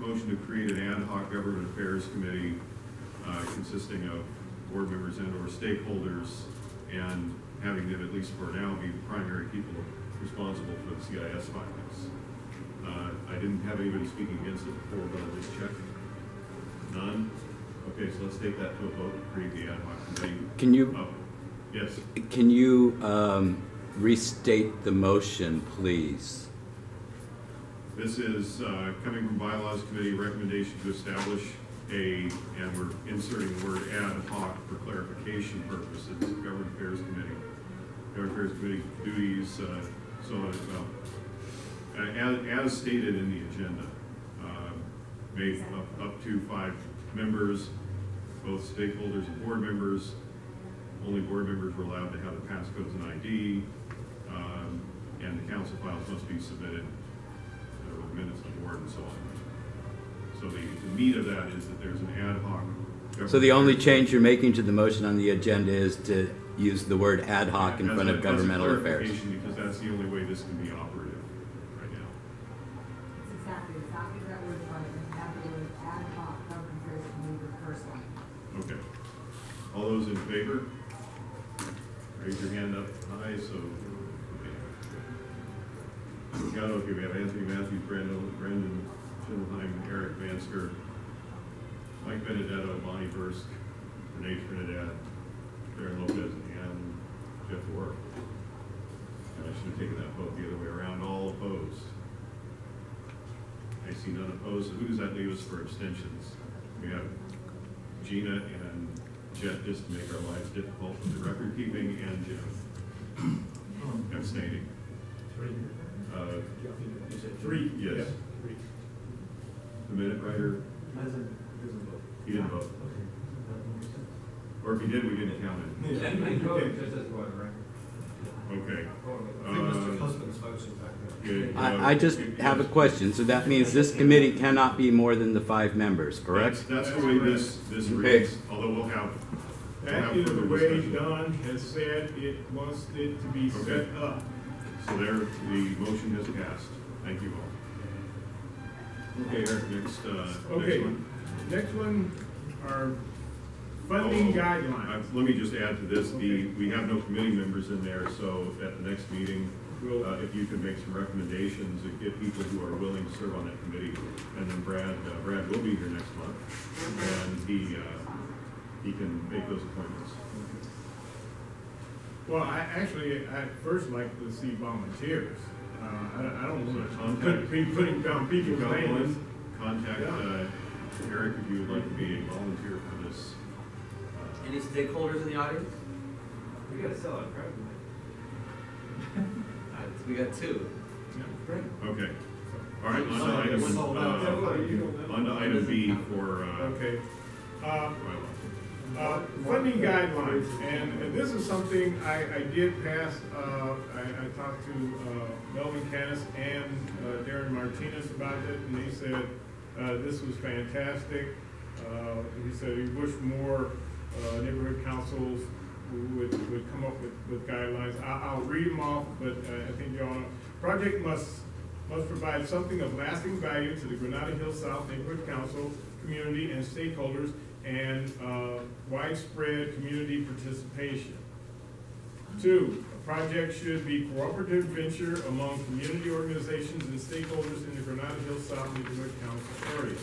motion to create an ad hoc government affairs committee consisting of board members and or stakeholders, and having them, at least for now, be the primary people responsible for the CIS filings. I didn't have anybody speaking against it before, but I'll just check. None? Okay, so let's take that to a vote to create the ad hoc committee. Can you? Yes. Can you restate the motion, please? This is coming from Bylaws Committee, recommendation to establish and we're inserting the word ad hoc for clarification purposes, Government Affairs Committee. Government Affairs Committee duties, so on as well. As stated in the agenda, made up to 5 members, both stakeholders and board members. Only board members were allowed to have the passcodes and ID, and the council files must be submitted with minutes of the board and so on. So the meat of that is that there's an ad hoc. So the only change you're making to the motion on the agenda is to use the word ad hoc in front of governmental affairs. Because that's the only way this can be operative right now. It's exactly that word department. Have the word ad hoc government affairs committee the first one. Okay. All those in favor? Raise your hand up high, so. Okay. Got okay, we have Anthony Matthews, Brandon Schindleheim, Eric Vansker, Mike Benedetto, Bonnie Bursk, Renee Trinidad, Darren Lopez, and Jeff Warwick. And I should have taken that vote the other way around. All opposed? I see none opposed. So who does that leave us for abstentions? We have Gina and Jet, just to make our lives difficult with the record keeping, and Jim abstaining. 3. You said 3? Yes. Yeah. 3. The minute writer? Doesn't vote. He didn't vote. Or if he did, we didn't count it. Yeah. Okay. I think Mr. Husband's votes in fact. I just have a question. So that means this committee cannot be more than the 5 members, correct? That's the way this reads, although we'll have that is the way Don has said it wants it to be set up. So there, the motion has passed. Thank you all. Okay, Eric, next one. Next one are funding guidelines. Let me just add to this, we have no committee members in there, so at the next meeting, if you could make some recommendations and get people who are willing to serve on that committee. And then Brad will be here next month, and he can make those appointments. Well, I first like to see volunteers. I don't want to be putting down people's names. Contact Eric if you would like to be a volunteer for this. Any stakeholders in the audience? We got to sell it, right? We got 2. Great. Okay. All right, on to item B for okay. Funding guidelines, and this is something I did pass. I talked to Melvin Canis and Darren Martinez about it, and they said this was fantastic. He said he wished more neighborhood councils would come up with guidelines. I'll read them off, but I think y'all know. Project must provide something of lasting value to the Granada Hills South Neighborhood Council, community, and stakeholders, and widespread community participation. 2, a project should be a cooperative venture among community organizations and stakeholders in the Granada Hills South Neighborhood Council area.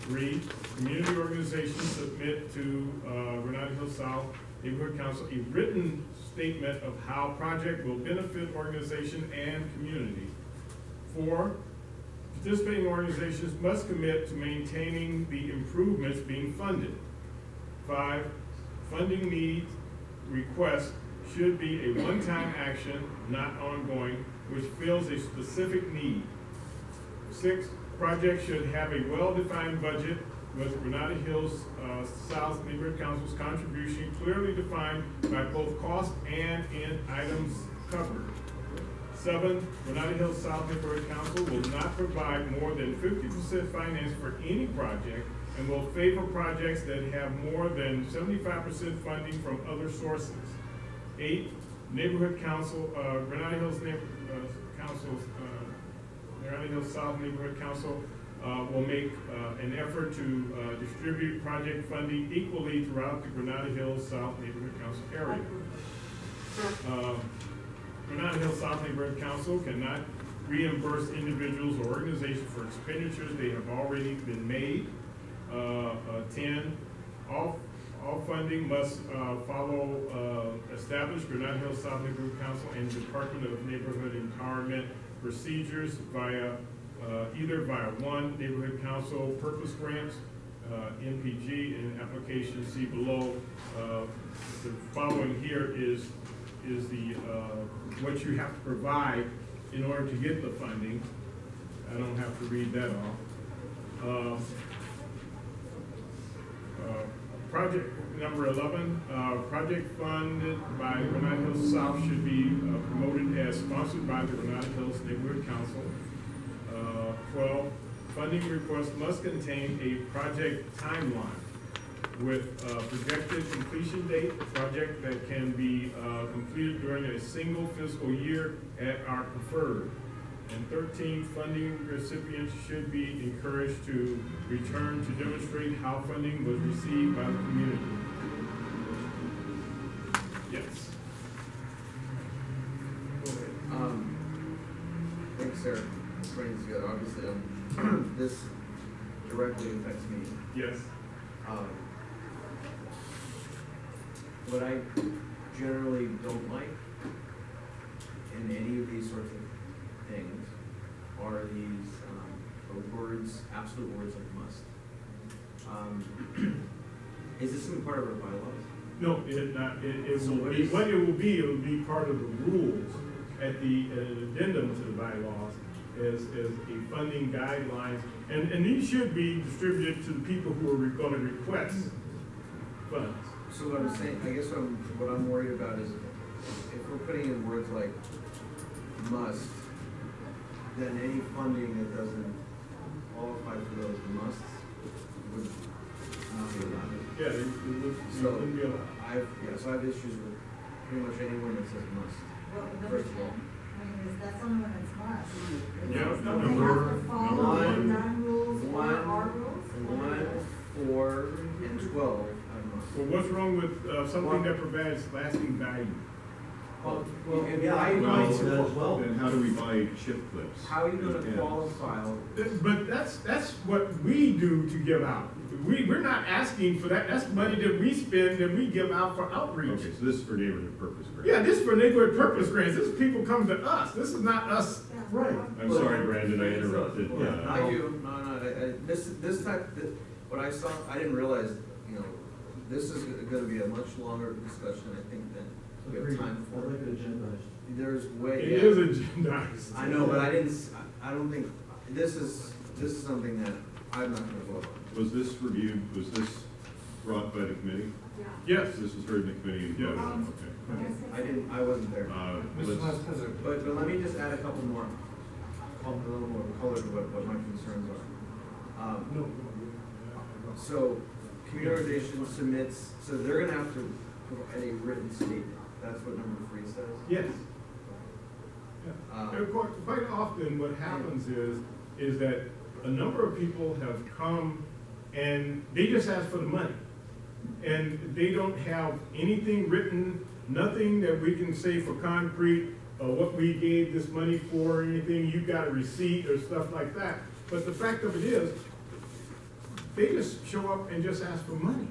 3, community organizations submit to Granada Hills South Neighborhood Council a written statement of how project will benefit organization and community. 4, participating organizations must commit to maintaining the improvements being funded. 5, funding needs requests should be a one-time action, not ongoing, which fills a specific need. 6, project should have a well-defined budget with Granada Hills South Neighborhood Council's contribution clearly defined by both cost and in items covered. 7, Granada Hills South Neighborhood Council will not provide more than 50% finance for any project and will favor projects that have more than 75% funding from other sources. 8, Neighborhood Council, Granada Hills Granada Hills South Neighborhood Council will make an effort to distribute project funding equally throughout the Granada Hills South Neighborhood Council area. Granada Hills South Neighborhood Council cannot reimburse individuals or organizations for expenditures they have already been made. 10, all funding must follow established Granada Hills South Neighborhood Council and Department of Neighborhood Empowerment procedures via either via one neighborhood council purpose grants, NPG, and application see below. The following here is the what you have to provide in order to get the funding. I don't have to read that off. Project number 11, project funded by Granada Hills South should be promoted as sponsored by the Granada Hills Neighborhood Council. 12, funding request must contain a project timeline with projected completion date, a project that can be completed during a single fiscal year at our preferred. And 13, funding recipients should be encouraged to return to demonstrate how funding was received by the community. Yes. Go ahead. Thanks, sir. Putting this together, obviously, this directly affects me. Yes. What I generally don't like in any of these sorts of things are these words, absolute words like must. Is this even part of our bylaws? No, it not. It So will what be, is- what it will be part of the rules at the addendum to the bylaws as a funding guidelines, and these should be distributed to the people who are going to request funds. So what I'm saying, I guess what I'm worried about is if we're putting in words like must, then any funding that doesn't qualify for those musts would not be allowed. Yeah, it wouldn't be allowed. So I have issues with pretty much anyone that says must. Well, First of all, I mean, that's only when it's must. Yeah, It's number- they have to follow the one- non-rules or one- our rules. 1, 4, and 12 are must. Well, what's wrong with something that provides lasting value? Well, yeah, how are you well, going that as to, well. Then how do we buy chip clips? how are you going to Yeah. qualify? But that's what we do to give out. We're not asking for that. That's money that we spend that we give out for outreach. Okay, so this is for neighborhood purpose grant. Yeah, this is for neighborhood purpose grants. This is people come to us. This is not us. Right. I'm sorry, Brandon, I interrupted. Yeah. Not you, no, this type, what I saw, I didn't realize, this is gonna be a much longer discussion, I think, than we have time I'd for. like it agendized. There's way. It is agendized. I know, but I don't think, this is something that I'm not gonna vote on. Was this reviewed, was this brought by the committee? Yes. This was heard in the committee and voted on, okay. I wasn't there. Let's- But let me just add a couple more, a little more color to what my concerns are. So, community organization submits, so they're gonna have to provide a written statement. That's what number 3 says. Yes. Yeah. And quite often what happens is that a number of people have come and they just ask for the money. And they don't have anything written, nothing that we can say for concrete, what we gave this money for, or anything, you got a receipt or stuff like that. But the fact of it is, they just show up and just ask for money.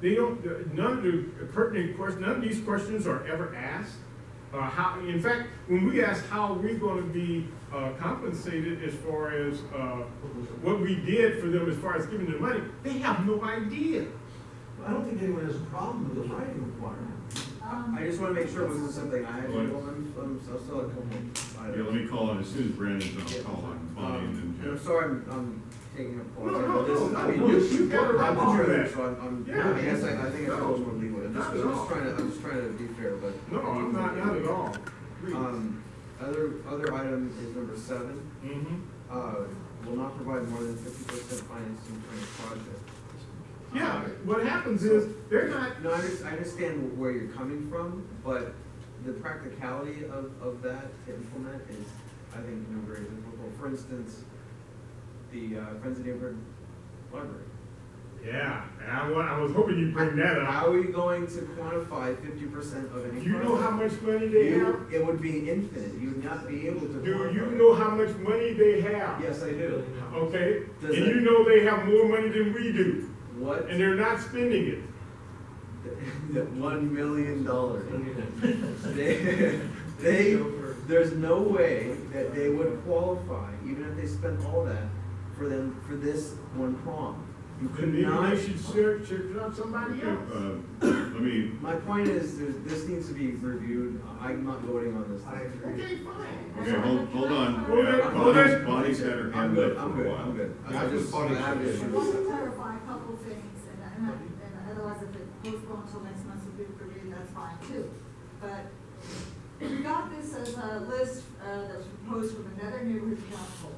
They don't, none of the pertinent questions, none of these questions are ever asked. In fact, when we ask how we're going to be compensated as far as what we did for them as far as giving them money, they have no idea. I don't think anyone has a problem with the writing requirement. I just wanna make sure it wasn't something I had to go on, I'll still have a couple more items. Yeah, let me call on, as soon as Brandon's on, I'll call on Bonnie and then I'm Jeff. sorry, I'm taking up. No, This is- I mean, you got a right to do that. So I'm, Yeah. I guess I think I should more leeway. I'm Not at all. I'm just trying to be fair, but. No, I'm not at all. Please. Other item is number 7. Mm-hmm. Will not provide more than 50% financing for a project. Yeah, what happens is, they're not, No, I understand where you're coming from, but the practicality of that to implement is, I think, very difficult. For instance, the Friends of Neighborhood Library. Yeah, and I was hoping you'd bring that How up. are you going to quantify 50% of any Do you know project? how much money they have? It would be infinite. You would not be able to. Do quantify you it. know how much money they have? Yes, I do. Okay, Does and that- you know they have more money than we do, What? and they're not spending it. $1 million. There's no way that they would qualify, even if they spent all that, for this one prom. You Then could maybe not. they should search out somebody else. Let me, My point is, this needs to be reviewed. I'm not voting on this. Okay, fine. okay, hold on. Well, Yeah, then- Bonnie's had her I'm hand good, up I'm for a good, while. I'm good. I That's just, what Bonnie I have said. I issues. want to clarify a couple things, and otherwise if it postponed until next month's review, that's fine too. But we got this as a list that was proposed from another neighborhood council.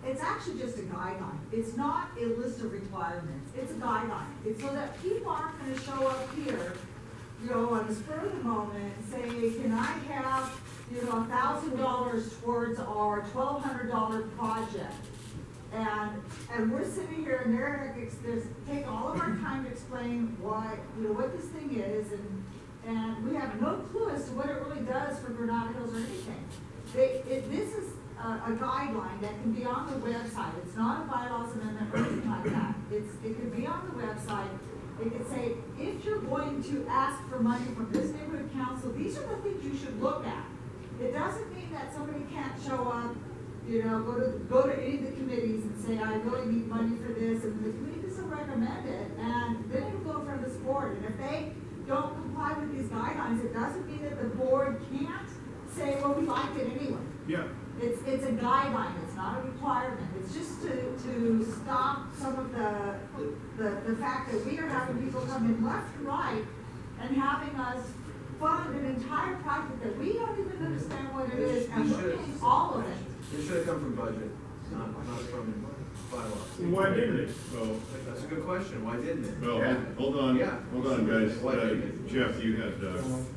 It's actually just a guideline. It's not a list of requirements. It's a guideline. It's so that people aren't gonna show up here, you know, on the spur of the moment and say, can I have, you know, $1,000 towards our $1,200 project? And we're sitting here and they're, take all of our time to explain why, you know, what this thing is, and we have no clue as to what it really does for Granada Hills or anything. This is a guideline that can be on the website. It's not a bylaws amendment or anything like that. It could be on the website. It could say, if you're going to ask for money from this neighborhood council, these are the things you should look at. It doesn't mean that somebody can't show up, you know, go to any of the committees and say, I really need money for this, and the committees will recommend it, and then it'll go in front of this board. And if they don't comply with these guidelines, it doesn't mean that the board can't say, well, we liked it anyway. Yeah. It's a guideline, it's not a requirement. It's just to stop some of the fact that we are having people come in left and right and having us fund an entire project that we don't even understand what it is, and we're paying all of it. It should have come from budget, not from bylaws. Why didn't it? Well, That's a good question. Why didn't it? well, Yeah. hold on, Yeah. guys. Why didn't it? Jeff, you had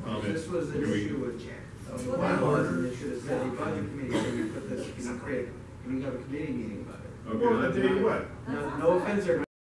comments. This was an Can we- issue with bylaws, and they should have said, the budget committee, can you put this, can you have a committee meeting about it? Okay, Well, I tell you what, No offense, everybody.